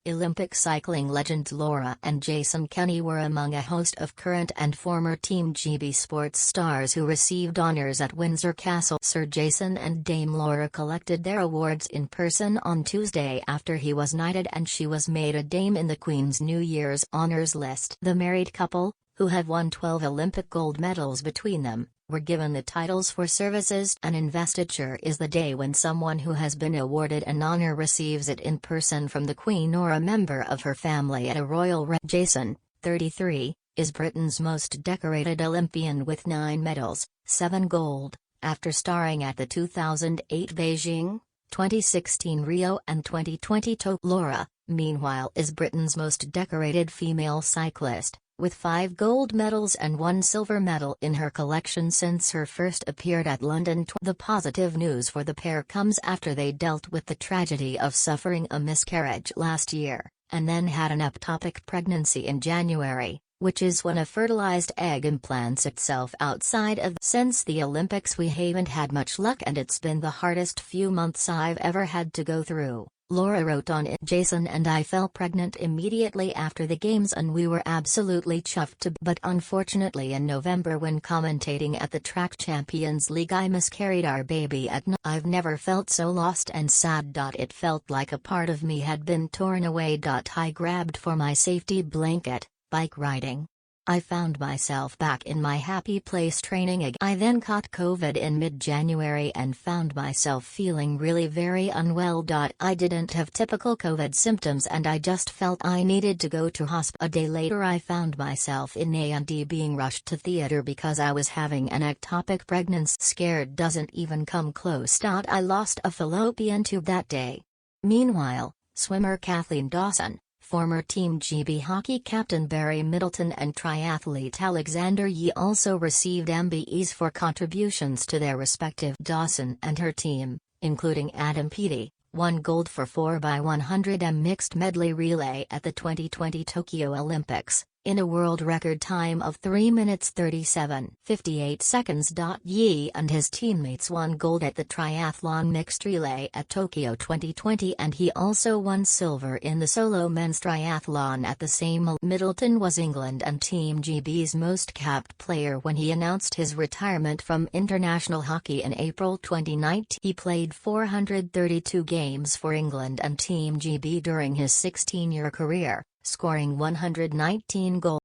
Olympic cycling legends Laura and Jason Kenny were among a host of current and former Team GB sports stars who received honours at Windsor Castle. Sir Jason and Dame Laura collected their awards in person on Tuesday after he was knighted and she was made a Dame in the Queen's New Year's honours list. The married couple, who have won 12 Olympic gold medals between them, were given the titles for services. An investiture is the day when someone who has been awarded an honour receives it in person from the Queen or a member of her family at a royal Jason, 33, is Britain's most decorated Olympian with 9 medals, 7 gold, after starring at the 2008 Beijing, 2016 Rio and 2020 Tokyo. Laura, meanwhile, is Britain's most decorated female cyclist, with 5 gold medals and 1 silver medal in her collection since her first appeared at London. The positive news for the pair comes after they dealt with the tragedy of suffering a miscarriage last year, and then had an ectopic pregnancy in January, which is when a fertilized egg implants itself outside of. Since the Olympics we haven't had much luck and it's been the hardest few months I've ever had to go through, Laura wrote on it. Jason and I fell pregnant immediately after the games and we were absolutely chuffed but unfortunately in November when commentating at the Track Champions League I miscarried our baby at I've never felt so lost and sad. It felt like a part of me had been torn away. I grabbed for my safety blanket, bike riding. I found myself back in my happy place training again. I then caught COVID in mid-January and found myself feeling really very unwell. I didn't have typical COVID symptoms and I just felt I needed to go to hospital. A day later I found myself in A&E being rushed to theater because I was having an ectopic pregnancy. Scared doesn't even come close. I lost a fallopian tube that day. Meanwhile, swimmer Kathleen Dawson, former Team GB hockey captain Barry Middleton and triathlete Alexander Yee also received MBEs for contributions to their respective. Dawson and her team, including Adam Peaty, won gold for 4x100m mixed medley relay at the 2020 Tokyo Olympics, in a world record time of 3 minutes 37.58 seconds. Yee and his teammates won gold at the triathlon mixed relay at Tokyo 2020 and he also won silver in the solo men's triathlon at the same. Middleton was England and Team GB's most capped player when he announced his retirement from international hockey in April 2019. He played 432 games for England and Team GB during his 16-year career, scoring 119 goals.